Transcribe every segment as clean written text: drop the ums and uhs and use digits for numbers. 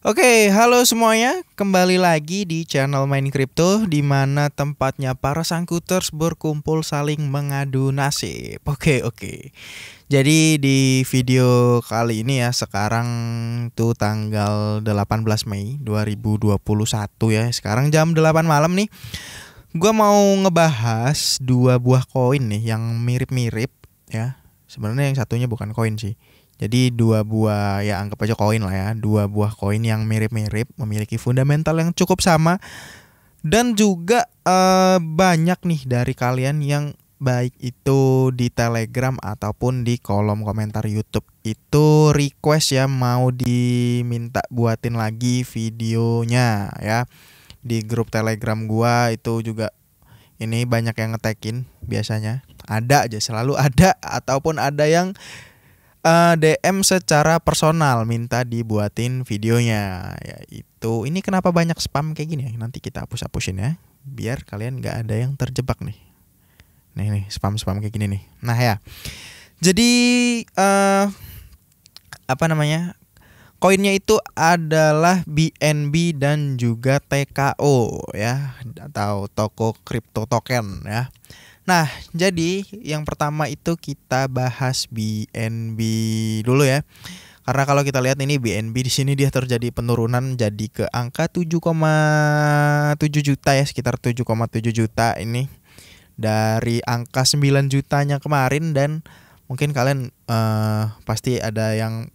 Oke, halo semuanya. Kembali lagi di channel Main Crypto di mana tempatnya para sangkuters berkumpul saling mengadu nasib. Oke. Jadi di video kali ini ya, sekarang tuh tanggal 18 Mei 2021 ya. Sekarang jam 8 malam nih. Gua mau ngebahas dua buah koin nih yang mirip-mirip ya. Sebenarnya yang satunya bukan koin sih. Jadi dua buah, ya anggap aja koin lah ya, dua buah koin yang mirip-mirip, memiliki fundamental yang cukup sama. Dan juga banyak nih dari kalian yang baik itu di Telegram ataupun di kolom komentar YouTube itu request ya, mau diminta buatin lagi videonya ya. Di grup Telegram gua itu juga ini banyak yang ngetekin, biasanya ada aja, selalu ada, ataupun ada yang DM secara personal minta dibuatin videonya. Ya itu, ini kenapa banyak spam kayak gini ya? Nanti kita hapus-hapusin ya, biar kalian nggak ada yang terjebak nih. Nih spam-spam kayak gini nih. Nah ya, jadi apa namanya? Koinnya itu adalah BNB dan juga TKO ya, atau toko crypto token ya. Nah, jadi yang pertama itu kita bahas BNB dulu ya. Karena kalau kita lihat ini BNB di sini dia terjadi penurunan jadi ke angka 7,7 juta ya, sekitar 7,7 juta ini dari angka 9 jutanya kemarin. Dan mungkin kalian pasti ada yang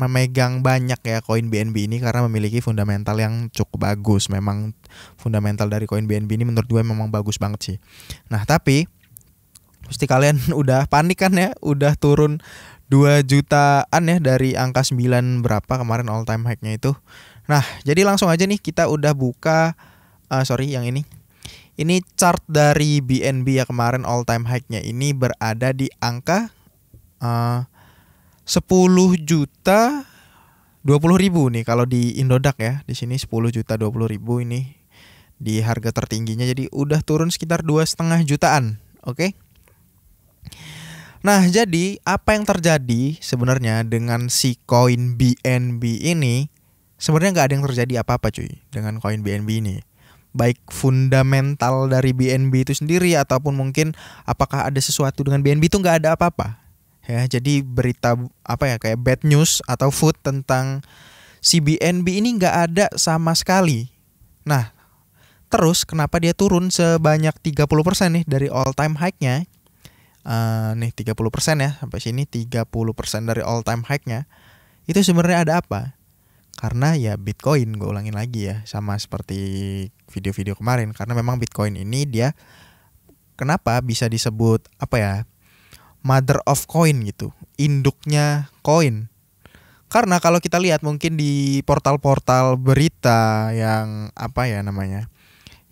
memegang banyak ya koin BNB ini karena memiliki fundamental yang cukup bagus. Memang fundamental dari koin BNB ini menurut gue memang bagus banget sih. Nah, tapi pasti kalian udah panik kan ya, udah turun 2 jutaan ya dari angka 9 berapa kemarin all time high-nya itu. Nah, jadi langsung aja nih kita udah buka yang ini. Ini chart dari BNB ya, kemarin all time high-nya ini berada di angka 10 juta 20 ribu nih kalau di Indodax ya. Di sini 10 juta 20 ribu ini di harga tertingginya, jadi udah turun sekitar 2,5 jutaan. Oke. Nah, jadi apa yang terjadi sebenarnya dengan si koin BNB ini? Sebenarnya nggak ada yang terjadi apa-apa cuy dengan koin BNB ini. Baik fundamental dari BNB itu sendiri ataupun mungkin apakah ada sesuatu dengan BNB itu, nggak ada apa-apa. Ya, jadi berita apa ya, kayak bad news atau food tentang si BNB ini nggak ada sama sekali. Nah, terus kenapa dia turun sebanyak 30% nih dari all time high-nya? Nih 30% ya, sampai sini 30% dari all time high-nya. Itu sebenarnya ada apa? Karena ya Bitcoin, gue ulangin lagi ya, sama seperti video-video kemarin. Karena memang Bitcoin ini dia kenapa bisa disebut apa ya, mother of coin gitu, induknya koin. Karena kalau kita lihat mungkin di portal-portal berita yang apa ya namanya,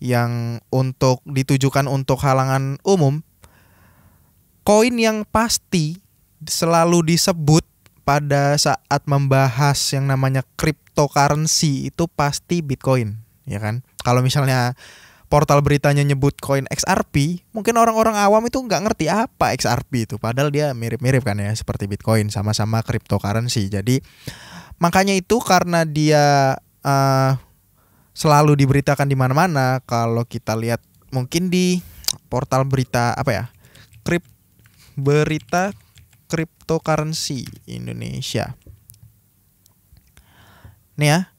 yang untuk ditujukan untuk halangan umum, koin yang pasti selalu disebut pada saat membahas yang namanya cryptocurrency itu pasti Bitcoin, ya kan? Kalau misalnya portal beritanya nyebut koin XRP, mungkin orang-orang awam itu nggak ngerti apa XRP itu. Padahal dia mirip-mirip kan ya, seperti Bitcoin, sama-sama cryptocurrency. Jadi makanya itu karena dia selalu diberitakan di mana-mana. Kalau kita lihat mungkin di portal berita apa ya, berita cryptocurrency Indonesia. Nih ya.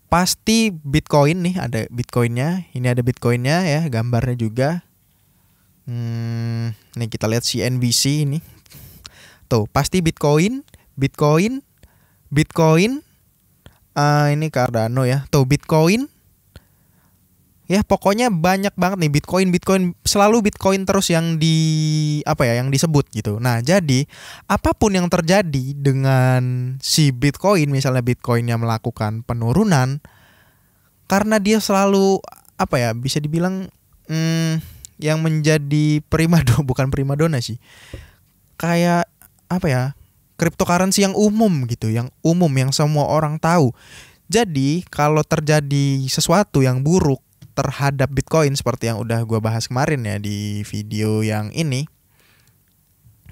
Pasti Bitcoin nih, ada Bitcoinnya. Ini ada Bitcoinnya ya, gambarnya juga. Nih kita lihat CNBC ini. Tuh pasti Bitcoin. Ini Cardano ya. Tuh Bitcoin. Ya pokoknya banyak banget nih Bitcoin, selalu Bitcoin terus yang yang disebut gitu. Nah, jadi apapun yang terjadi dengan si Bitcoin, misalnya Bitcoinnya melakukan penurunan, karena dia selalu bisa dibilang yang menjadi bukan primadona sih. Kayak cryptocurrency yang umum gitu, yang semua orang tahu. Jadi kalau terjadi sesuatu yang buruk terhadap Bitcoin seperti yang udah gue bahas kemarin ya di video yang ini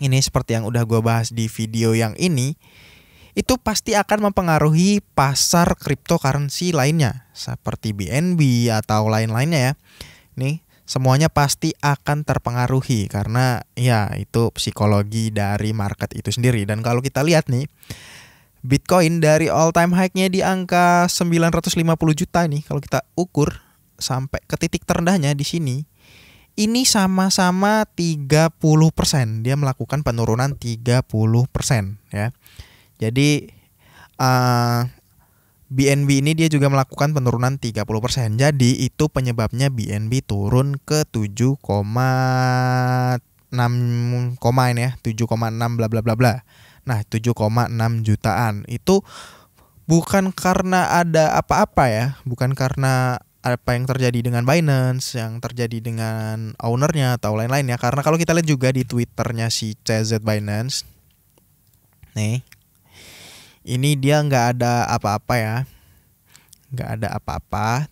seperti yang udah gue bahas di video yang ini itu pasti akan mempengaruhi pasar cryptocurrency lainnya seperti BNB atau lain-lainnya ya. Nih, semuanya pasti akan terpengaruhi karena ya itu psikologi dari market itu sendiri. Dan kalau kita lihat nih, Bitcoin dari all time high-nya di angka 950 juta nih, kalau kita ukur sampai ke titik terendahnya di sini, ini sama-sama 30%. Dia melakukan penurunan 30% ya. Jadi BNB ini dia juga melakukan penurunan 30%. Jadi itu penyebabnya BNB turun ke 7,6 ini ya, 7,6 bla bla bla bla. Nah, 7,6 jutaan. Itu bukan karena ada apa-apa ya, bukan karena apa yang terjadi dengan Binance, yang terjadi dengan ownernya atau lain-lain ya. Karena kalau kita lihat juga di Twitternya si CZ Binance, nih, ini dia nggak ada apa-apa ya, nggak ada apa-apa,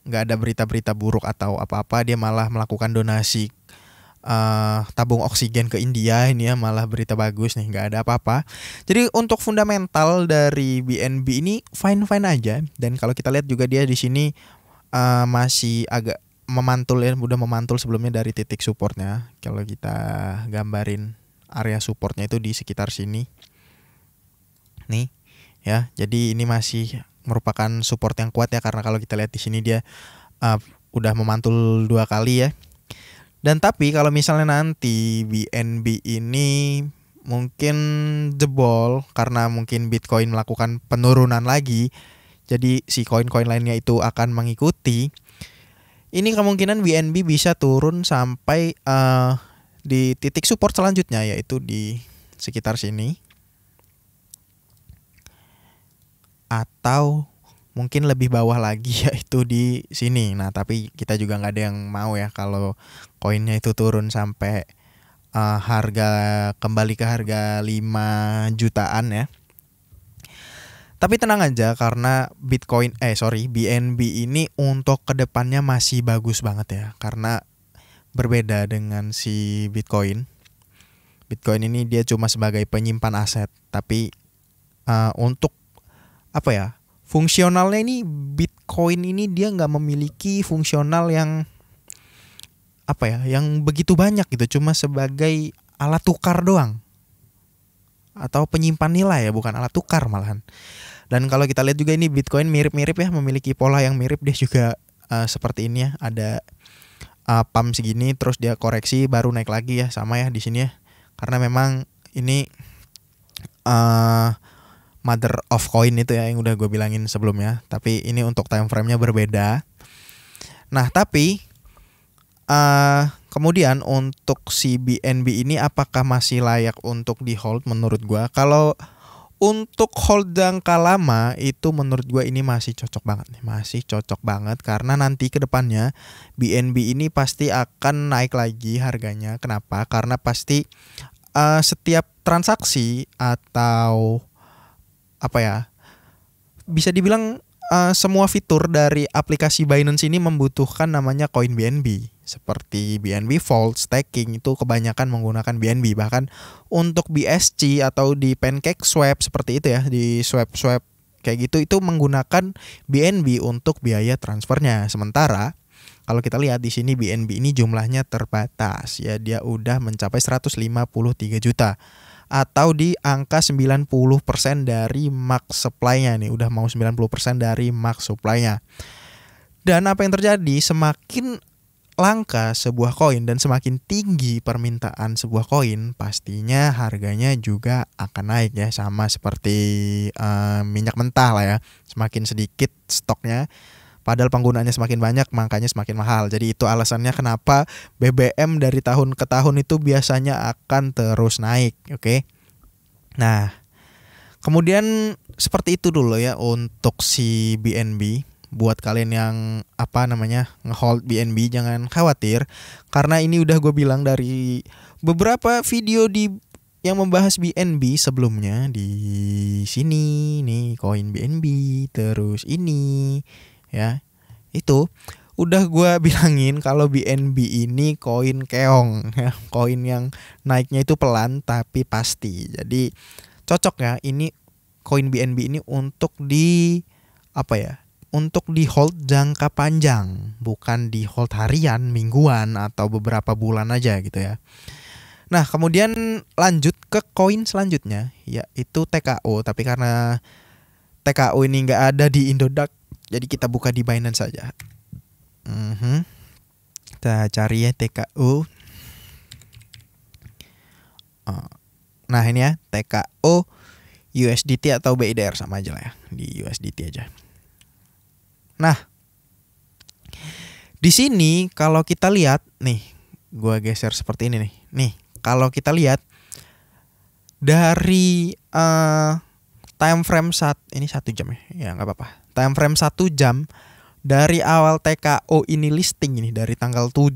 nggak ada berita-berita buruk atau apa-apa. Dia malah melakukan donasi tabung oksigen ke India. Ini ya malah berita bagus nih, nggak ada apa-apa. Jadi untuk fundamental dari BNB ini fine-fine aja. Dan kalau kita lihat juga dia di sini masih agak memantul ya, udah memantul sebelumnya dari titik supportnya. Kalau kita gambarin area supportnya itu di sekitar sini nih ya. Jadi ini masih merupakan support yang kuat ya, karena kalau kita lihat di sini dia udah memantul 2 kali ya. Dan tapi kalau misalnya nanti BNB ini mungkin jebol karena mungkin Bitcoin melakukan penurunan lagi, jadi si koin-koin lainnya itu akan mengikuti. Ini kemungkinan BNB bisa turun sampai di titik support selanjutnya, yaitu di sekitar sini. Atau mungkin lebih bawah lagi, yaitu di sini. Nah, tapi kita juga nggak ada yang mau ya kalau koinnya itu turun sampai harga kembali ke harga 5 jutaan ya. Tapi tenang aja karena BNB ini untuk kedepannya masih bagus banget ya. Karena berbeda dengan si Bitcoin. Bitcoin ini dia cuma sebagai penyimpan aset. Tapi untuk apa ya, fungsionalnya ini Bitcoin ini dia nggak memiliki fungsional yang apa ya, yang begitu banyak gitu. Cuma sebagai alat tukar doang. Atau penyimpan nilai ya, bukan alat tukar malahan. Dan kalau kita lihat juga ini Bitcoin mirip-mirip ya, memiliki pola yang mirip. Dia juga seperti ini ya, ada pump segini terus dia koreksi baru naik lagi ya, sama ya di sini ya. Karena memang ini mother of coin itu ya yang udah gue bilangin sebelumnya. Tapi ini untuk time frame-nya berbeda. Nah, tapi kemudian untuk si BNB ini apakah masih layak untuk di hold menurut gue? Kalau untuk hold jangka lama itu menurut gue ini masih cocok banget nih, masih cocok banget karena nanti ke depannya BNB ini pasti akan naik lagi harganya. Kenapa? Karena pasti setiap transaksi atau apa ya, bisa dibilang semua fitur dari aplikasi Binance ini membutuhkan namanya koin BNB. Seperti BNB Vault, staking itu kebanyakan menggunakan BNB. Bahkan untuk BSC atau di PancakeSwap seperti itu ya, di swap kayak gitu itu menggunakan BNB untuk biaya transfernya. Sementara kalau kita lihat di sini BNB ini jumlahnya terbatas ya, dia udah mencapai 153 juta atau di angka 90% dari max supply-nya nih, udah mau 90% dari max supply-nya. Dan apa yang terjadi, semakin langka sebuah koin dan semakin tinggi permintaan sebuah koin, pastinya harganya juga akan naik ya, sama seperti minyak mentah lah ya. Semakin sedikit stoknya, padahal penggunaannya semakin banyak, makanya semakin mahal. Jadi itu alasannya kenapa BBM dari tahun ke tahun itu biasanya akan terus naik, oke? Nah, kemudian seperti itu dulu ya untuk si BNB. Buat kalian yang ngehold BNB jangan khawatir, karena ini udah gue bilang dari beberapa video yang membahas BNB sebelumnya. Di sini nih koin BNB, terus ini ya, itu udah gue bilangin kalau BNB ini koin keong ya, koin yang naiknya itu pelan tapi pasti. Jadi cocok ya, ini koin BNB ini untuk di untuk di hold jangka panjang, bukan di hold harian, mingguan atau beberapa bulan aja gitu ya. Nah, kemudian lanjut ke koin selanjutnya, yaitu TKO. Tapi karena TKO ini nggak ada di Indodax, jadi kita buka di Binance saja. Kita cari ya TKO. Nah ini ya, TKO USDT atau BIDR sama aja lah ya, di USDT aja. Nah, di sini kalau kita lihat nih, gua geser seperti ini nih. Nih, kalau kita lihat dari time frame ini 1 jam ya. Ya nggak apa-apa. Time frame 1 jam dari awal TKO ini listing ini dari tanggal 7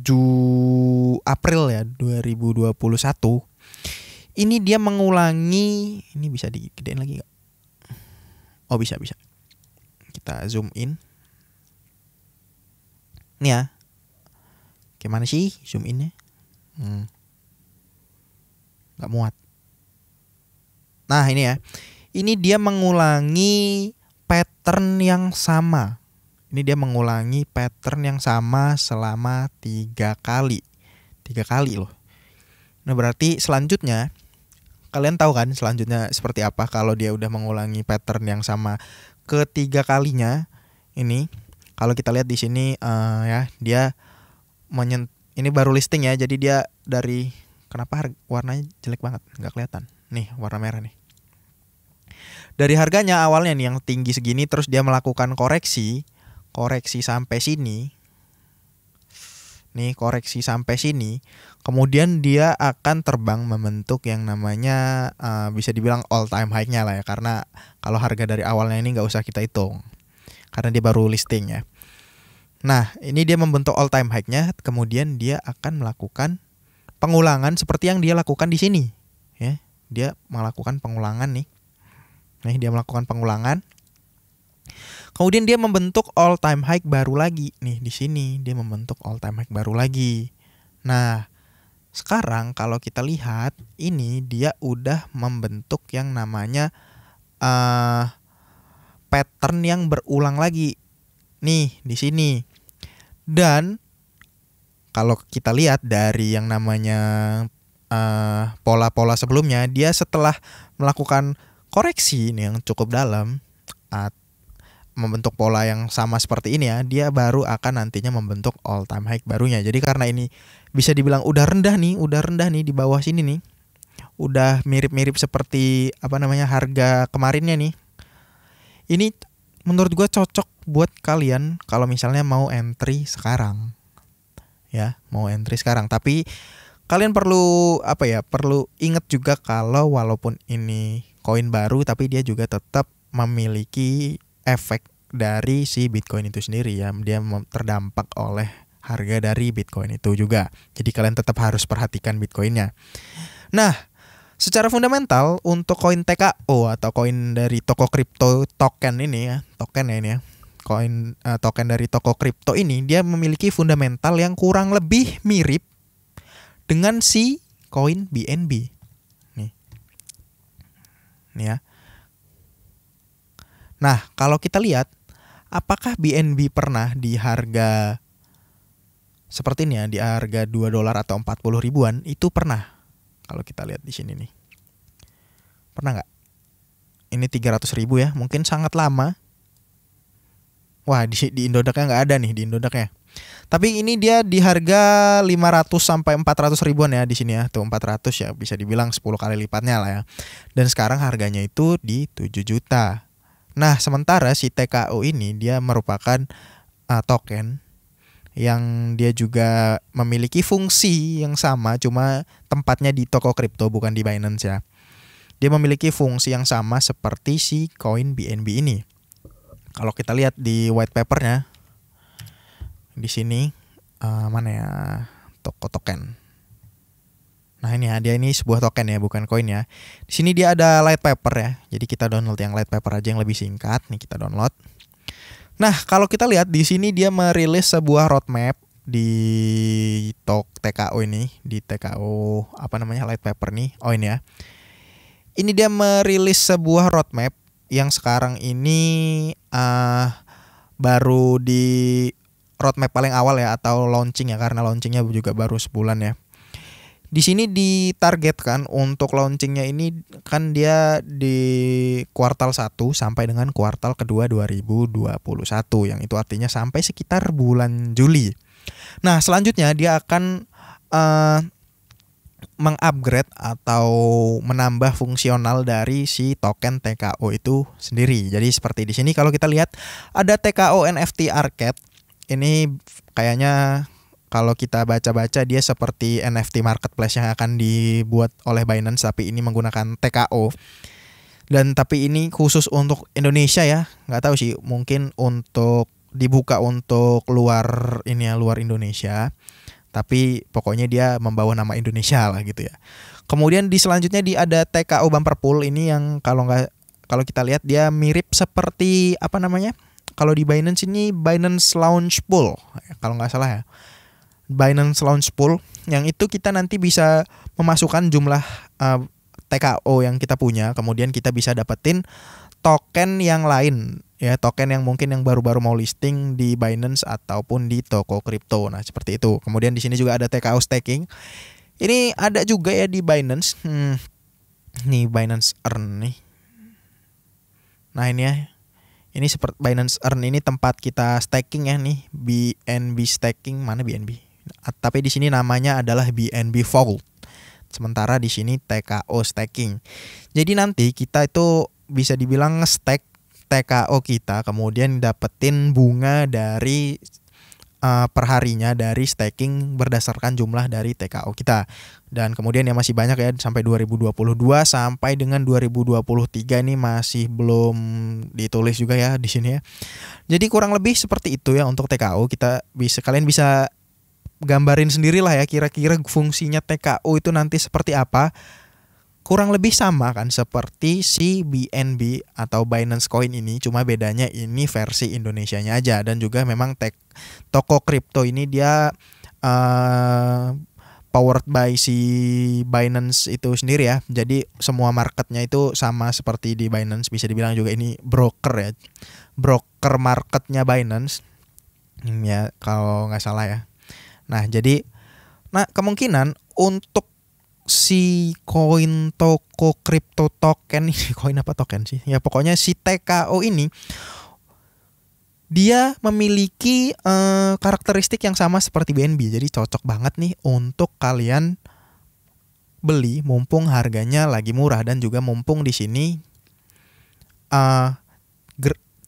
April ya 2021. Ini dia mengulangi, ini bisa digedein lagi nggak? Oh bisa. Kita zoom in. Nih ya. Gimana sih zoom innya? Nggak muat. Nah ini ya. Ini dia mengulangi pattern yang sama. Ini dia mengulangi pattern yang sama selama 3 kali. 3 kali loh. Nah berarti selanjutnya, kalian tahu kan selanjutnya seperti apa kalau dia udah mengulangi pattern yang sama ketiga kalinya. Ini kalau kita lihat di sini ya, dia ini baru listing ya. Jadi dia dari, kenapa warnanya jelek banget, nggak kelihatan. Nih warna merah nih. Dari harganya awalnya nih yang tinggi segini, terus dia melakukan koreksi sampai sini. Nih koreksi sampai sini, kemudian dia akan terbang membentuk yang namanya bisa dibilang all time high-nya lah ya, karena kalau harga dari awalnya ini nggak usah kita hitung karena dia baru listing ya. Nah ini dia membentuk all time high-nya, kemudian dia akan melakukan pengulangan seperti yang dia lakukan di sini ya. Dia melakukan pengulangan nih. Nih dia melakukan pengulangan. Kemudian dia membentuk all time high baru lagi. Nih di sini dia membentuk all time high baru lagi. Nah, sekarang kalau kita lihat ini dia udah membentuk yang namanya pattern yang berulang lagi. Nih di sini. Dan kalau kita lihat dari yang namanya pola-pola sebelumnya, dia setelah melakukan koreksi nih yang cukup dalam, membentuk pola yang sama seperti ini ya, dia baru akan nantinya membentuk all time high barunya. Jadi karena ini bisa dibilang udah rendah nih di bawah sini nih. Udah mirip-mirip seperti harga kemarinnya nih. Ini menurut gua cocok buat kalian kalau misalnya mau entry sekarang. Ya, mau entry sekarang. Tapi kalian perlu perlu ingat juga kalau walaupun ini koin baru, tapi dia juga tetap memiliki efek dari si Bitcoin itu sendiri ya. Dia terdampak oleh harga dari Bitcoin itu juga. Jadi kalian tetap harus perhatikan Bitcoinnya. Nah, secara fundamental untuk koin TKO atau koin dari toko kripto token ini ya, koin token dari toko kripto ini, dia memiliki fundamental yang kurang lebih mirip dengan si koin BNB. Nih ya. Nah, kalau kita lihat, apakah BNB pernah di harga seperti ini ya, di harga $2 atau 40 ribuan? Itu pernah. Kalau kita lihat di sini nih. Pernah nggak? Ini 300 ribu ya, mungkin sangat lama. Wah, di Indodax-nya nggak ada nih, di Indodax-nya. Tapi ini dia di harga 500 sampai 400 ribuan ya di sini ya. Tuh 400 ya, bisa dibilang 10 kali lipatnya lah ya. Dan sekarang harganya itu di 7 juta. Nah, sementara si TKO ini dia merupakan token yang dia juga memiliki fungsi yang sama, cuma tempatnya di toko kripto bukan di Binance ya. Dia memiliki fungsi yang sama seperti si koin BNB ini. Kalau kita lihat di white papernya, di sini mana ya, toko token. Nah ini ya, dia ini sebuah token ya, bukan koin ya. Di sini dia ada light paper ya. Jadi kita download yang light paper aja yang lebih singkat. Nih kita download. Nah kalau kita lihat di sini dia merilis sebuah roadmap di TKO ini, di TKO light paper nih. Oh ini ya. Ini dia merilis sebuah roadmap yang sekarang ini baru di roadmap paling awal ya, atau launching ya, karena launchingnya juga baru sebulan ya. Di sini ditargetkan untuk launchingnya ini kan dia di kuartal 1 sampai dengan kuartal kedua 2021, yang itu artinya sampai sekitar bulan Juli. Nah, selanjutnya dia akan mengupgrade atau menambah fungsional dari si token TKO itu sendiri. Jadi seperti di sini kalau kita lihat ada TKO NFT Arcade. Ini kayaknya kalau kita baca-baca dia seperti NFT marketplace yang akan dibuat oleh Binance, tapi ini menggunakan TKO. Dan tapi ini khusus untuk Indonesia ya. Nggak tahu sih, mungkin untuk dibuka untuk luar ini ya, luar Indonesia. Tapi pokoknya dia membawa nama Indonesia lah gitu ya. Kemudian di selanjutnya ada TKO Bumper Pool ini yang kalau kita lihat dia mirip seperti apa namanya? Kalau di Binance ini Binance Launch Pool kalau nggak salah ya. Binance Launch Pool yang itu kita nanti bisa memasukkan jumlah TKO yang kita punya, kemudian kita bisa dapetin token yang lain ya, token yang mungkin yang baru-baru mau listing di Binance ataupun di toko kripto. Nah, seperti itu. Kemudian di sini juga ada TKO staking. Ini ada juga ya di Binance. Nih Binance Earn nih. Nah, ini ya. Ini seperti Binance Earn ini tempat kita staking ya nih, BNB staking, mana BNB? Tapi di sini namanya adalah BNB Vault. Sementara di sini TKO staking. Jadi nanti kita itu bisa dibilang nge-stack TKO kita, kemudian dapetin bunga dari perharinya dari staking berdasarkan jumlah dari TKO kita. Dan kemudian ya masih banyak ya sampai 2022 sampai dengan 2023 ini masih belum ditulis juga ya di sini ya. Jadi kurang lebih seperti itu ya untuk TKO. Kalian bisa gambarin sendiri lah ya kira-kira fungsinya TKO itu nanti seperti apa. Kurang lebih sama kan seperti si BNB atau Binance Coin ini, cuma bedanya ini versi Indonesianya aja. Dan juga memang toko kripto ini dia powered by si Binance itu sendiri ya. Jadi semua marketnya itu sama seperti di Binance. Bisa dibilang juga ini broker ya, broker marketnya Binance ya kalau nggak salah ya. Nah, kemungkinan untuk si koin toko kripto token ini, koin apa token sih? Ya pokoknya si TKO ini dia memiliki karakteristik yang sama seperti BNB. Jadi cocok banget nih untuk kalian beli mumpung harganya lagi murah, dan juga mumpung di sini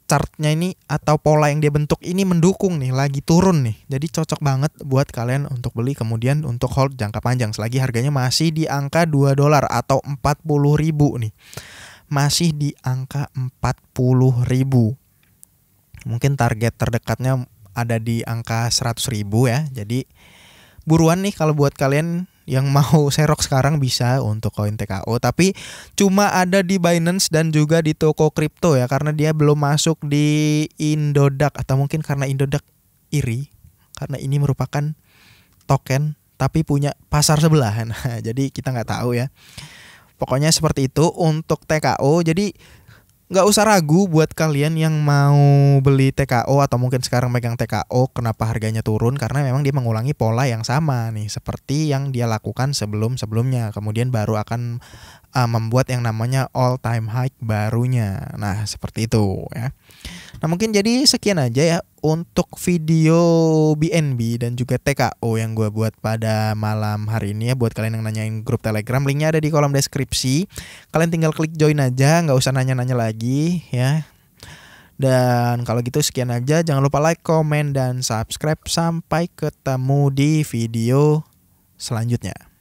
chartnya ini atau pola yang dia bentuk ini mendukung nih, lagi turun nih. Jadi cocok banget buat kalian untuk beli kemudian untuk hold jangka panjang selagi harganya masih di angka $2 atau 40.000 nih. Masih di angka 40.000. Mungkin target terdekatnya ada di angka 100.000 ya. Jadi buruan nih kalau buat kalian yang mau serok sekarang bisa untuk koin TKO, tapi cuma ada di Binance dan juga di toko kripto ya, karena dia belum masuk di Indodax, atau mungkin karena Indodax iri karena ini merupakan token tapi punya pasar sebelah. Nah, jadi kita nggak tahu ya. Pokoknya seperti itu untuk TKO. Jadi nggak usah ragu buat kalian yang mau beli TKO atau mungkin sekarang megang TKO, kenapa harganya turun, karena memang dia mengulangi pola yang sama nih seperti yang dia lakukan sebelumnya. Kemudian baru akan membuat yang namanya all time high barunya. Nah, seperti itu ya. Nah, mungkin jadi sekian aja ya untuk video BNB dan juga TKO yang gue buat pada malam hari ini ya. Buat kalian yang nanyain grup Telegram, linknya ada di kolom deskripsi. Kalian tinggal klik join aja, nggak usah nanya-nanya lagi ya. Dan kalau gitu sekian aja. Jangan lupa like, komen, dan subscribe. Sampai ketemu di video selanjutnya.